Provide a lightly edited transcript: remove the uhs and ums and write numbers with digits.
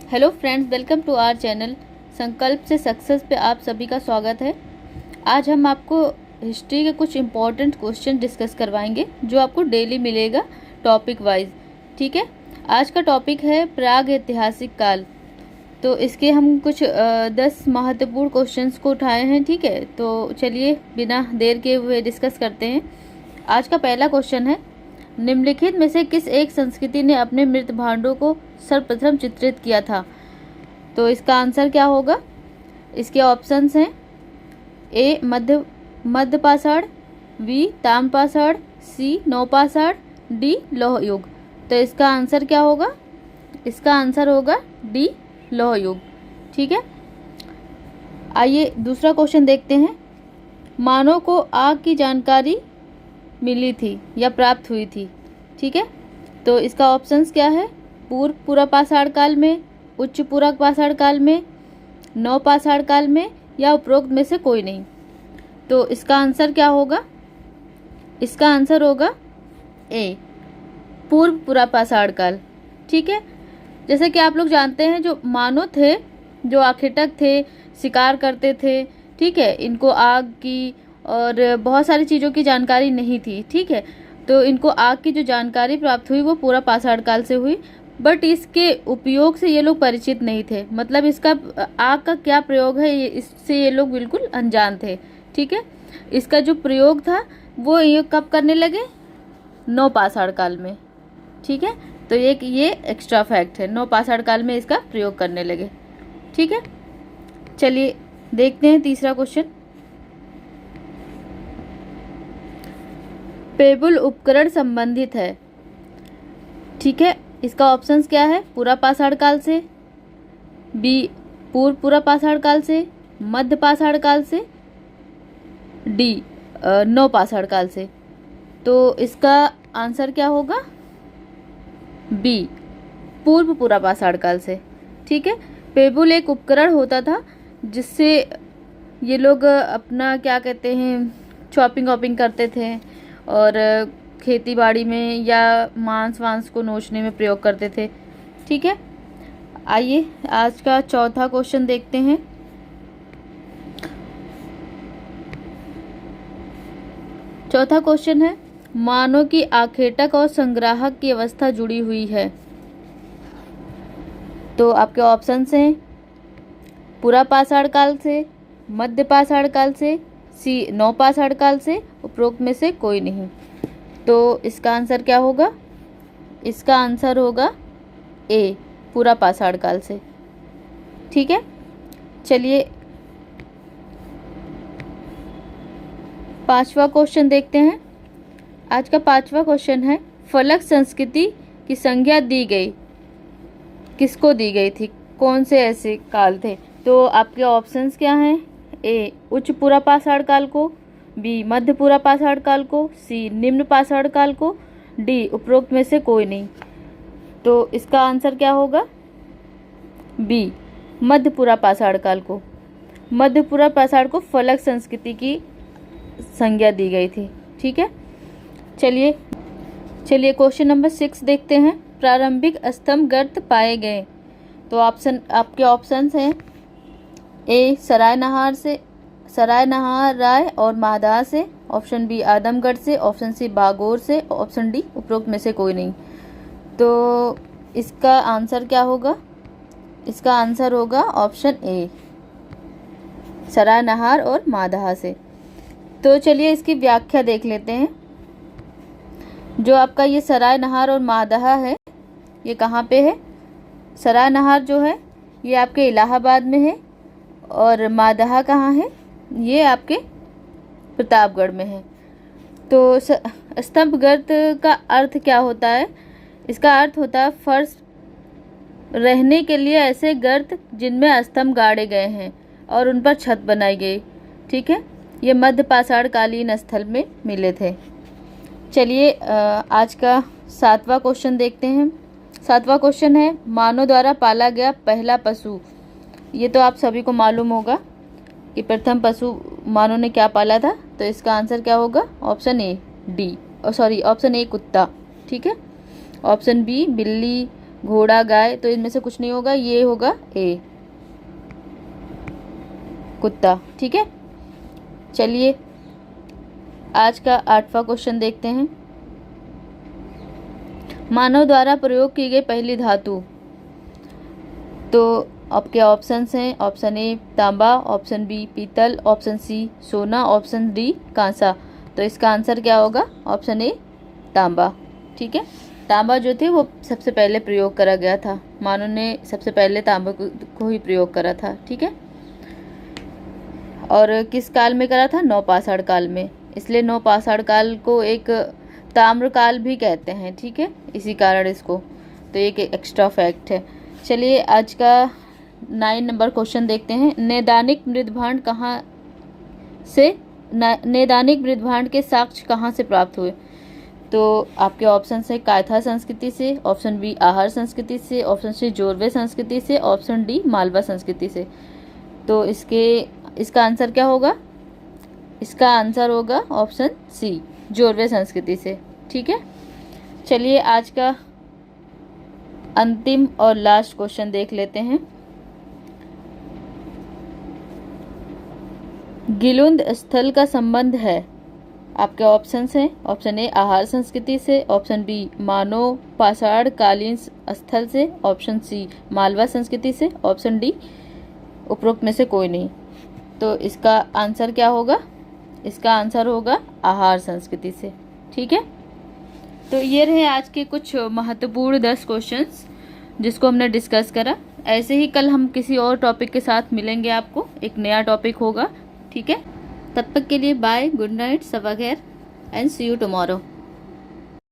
Hello friends, welcome to our channel. संकल्प से success पे आप सभी का स्वागत है। आज हम आपको हिस्ट्री के कुछ इम्पोर्टेंट क्वेश्चन डिस्कस करवाएंगे जो आपको डेली मिलेगा टॉपिक वाइज। ठीक है, आज का टॉपिक है प्राग ऐतिहासिक काल। तो इसके हम कुछ 10 महत्वपूर्ण क्वेश्चंस को उठाए हैं। ठीक है, तो चलिए बिना देर के हुए डिस्कस करते हैं। आज का पहला क्वेश्चन है, निम्नलिखित में से किस एक संस्कृति ने अपने मृत भांडों को सर्वप्रथम चित्रित किया था? तो इसका आंसर क्या होगा? इसके ऑप्शंस हैं ए मध्य पाषाण, बी ताम्र पाषाण, सी नवपाषाण, डी लौह युग। तो इसका आंसर क्या होगा? इसका आंसर होगा डी लौह युग। ठीक है, आइए दूसरा क्वेश्चन देखते हैं। मानव को आग की जानकारी मिली थी या प्राप्त हुई थी? ठीक है, तो इसका ऑप्शंस क्या है? पूर्व पाषाण काल में, उच्च पूरक पाषाण काल में, नव पाषाण काल में, या उपरोक्त में से कोई नहीं। तो इसका आंसर क्या होगा? इसका आंसर होगा ए पूर्व पाषाण काल। ठीक है, जैसे कि आप लोग जानते हैं, जो मानव थे, जो आखेटक थे, शिकार करते थे। ठीक है, इनको आग की और बहुत सारी चीज़ों की जानकारी नहीं थी। ठीक है, तो इनको आग की जो जानकारी प्राप्त हुई वो पूरा पाषाण काल से हुई, बट इसके उपयोग से ये लोग परिचित नहीं थे। मतलब इसका आग का क्या प्रयोग है इससे ये लोग बिल्कुल अनजान थे। ठीक है, इसका जो प्रयोग था वो ये कब करने लगे? नव पाषाण काल में। ठीक है, तो ये एक्स्ट्रा फैक्ट है, नव पाषाण काल में इसका प्रयोग करने लगे। ठीक है, चलिए देखते हैं तीसरा क्वेश्चन। पेबुल उपकरण संबंधित है। ठीक है, इसका ऑप्शंस क्या है? पूरा पाषाण काल से, बी पूर्व पाषाण काल से, मध्य पाषाण काल से, डी नव पाषाण काल से। तो इसका आंसर क्या होगा? बी पूरा पाषाण काल से। ठीक है, पेबुल एक उपकरण होता था जिससे ये लोग अपना क्या कहते हैं, चॉपिंग वॉपिंग करते थे और खेती बाड़ी में या मांस वांस को नोचने में प्रयोग करते थे। ठीक है, आइए आज का चौथा क्वेश्चन देखते हैं। चौथा क्वेश्चन है, मानव की आखेटक और संग्राहक की अवस्था जुड़ी हुई है। तो आपके ऑप्शंस हैं पूरा पाषाण काल से, मध्य पाषाण काल से, सी नव पाषाण काल से, उपरोक्त में से कोई नहीं। तो इसका आंसर क्या होगा? इसका आंसर होगा ए पूरा पाषाण काल से। ठीक है, चलिए पांचवा क्वेश्चन देखते हैं। आज का पांचवा क्वेश्चन है, फलक संस्कृति की संज्ञा दी गई, किसको दी गई थी? कौन से ऐसे काल थे? तो आपके ऑप्शंस क्या हैं? ए उच्च पूरा पाषाण काल को, बी मध्य पूरा पाषाण काल को, सी निम्न पाषाण काल को, डी उपरोक्त में से कोई नहीं। तो इसका आंसर क्या होगा? बी मध्य पूरा पाषाण काल को। मध्य पूरा पाषाण को फलक संस्कृति की संज्ञा दी गई थी। ठीक है, चलिए क्वेश्चन नंबर 6 देखते हैं। प्रारंभिक स्तंभ गर्त पाए गए। तो आपके ऑप्शंस हैं ए सराय नहार राय और माहदाह से, ऑप्शन बी आदमगढ़ से, ऑप्शन सी बागोर से, ऑप्शन डी उपरोक्त में से कोई नहीं। तो इसका आंसर क्या होगा? इसका आंसर होगा ऑप्शन ए सराय नहार और माहदाह से। तो चलिए इसकी व्याख्या देख लेते हैं। जो आपका ये सराय नहार और माहदाह है, ये कहाँ पे है? सराय नहार जो है ये आपके इलाहाबाद में है, और माहदाह कहाँ है? ये आपके प्रतापगढ़ में है। तो स्तंभ गर्त का अर्थ क्या होता है? इसका अर्थ होता है फर्श रहने के लिए ऐसे गर्त जिनमें स्तंभ गाड़े गए हैं और उन पर छत बनाई गई। ठीक है, ये मध्य पाषाण कालीन स्थल में मिले थे। चलिए आज का सातवां क्वेश्चन देखते हैं। सातवां क्वेश्चन है, मानव द्वारा पाला गया पहला पशु। ये तो आप सभी को मालूम होगा कि प्रथम पशु मानव ने क्या पाला था। तो इसका आंसर क्या होगा? ऑप्शन ए कुत्ता। ठीक है, ऑप्शन बी बिल्ली, घोड़ा, गाय, तो इनमें से कुछ नहीं होगा, ये होगा ए, कुत्ता। ठीक है, चलिए आज का 8वां क्वेश्चन देखते हैं। मानव द्वारा प्रयोग की गई पहली धातु, तो आपके ऑप्शंस हैं, ऑप्शन ए तांबा, ऑप्शन बी पीतल, ऑप्शन सी सोना, ऑप्शन डी कांसा। तो इसका आंसर क्या होगा? ऑप्शन ए तांबा। ठीक है, तांबा जो थे वो सबसे पहले प्रयोग करा गया था, मानव ने सबसे पहले तांबा को ही प्रयोग करा था। ठीक है, और किस काल में करा था? नवपाषाण काल में, इसलिए नवपाषाण काल को एक ताम्र काल भी कहते हैं। ठीक है, इसी कारण इसको, तो एक एक्स्ट्रा फैक्ट है। चलिए आज का 9 नंबर क्वेश्चन देखते हैं। नैदानिक मृदभांड कहाँ से, नैदानिक मृदभांड के साक्ष्य कहाँ से प्राप्त हुए? तो आपके ऑप्शन है कायथा संस्कृति से, ऑप्शन बी आहार संस्कृति से, ऑप्शन सी जोरवे संस्कृति से, ऑप्शन डी मालवा संस्कृति से। तो इसका आंसर क्या होगा? इसका आंसर होगा ऑप्शन सी जोरवे संस्कृति से। ठीक है, चलिए आज का अंतिम और लास्ट क्वेश्चन देख लेते हैं। गिलुंद स्थल का संबंध है, आपके ऑप्शंस हैं, ऑप्शन ए आहार संस्कृति से, ऑप्शन बी मानव पाषाण कालीन स्थल से, ऑप्शन सी मालवा संस्कृति से, ऑप्शन डी उपरोक्त में से कोई नहीं। तो इसका आंसर क्या होगा? इसका आंसर होगा आहार संस्कृति से। ठीक है, तो ये रहे आज के कुछ महत्वपूर्ण 10 क्वेश्चंस जिसको हमने डिस्कस करा। ऐसे ही कल हम किसी और टॉपिक के साथ मिलेंगे, आपको एक नया टॉपिक होगा। ठीक है, तब तक के लिए बाय, गुड नाइट, सबा खैर एंड सी यू टुमारो।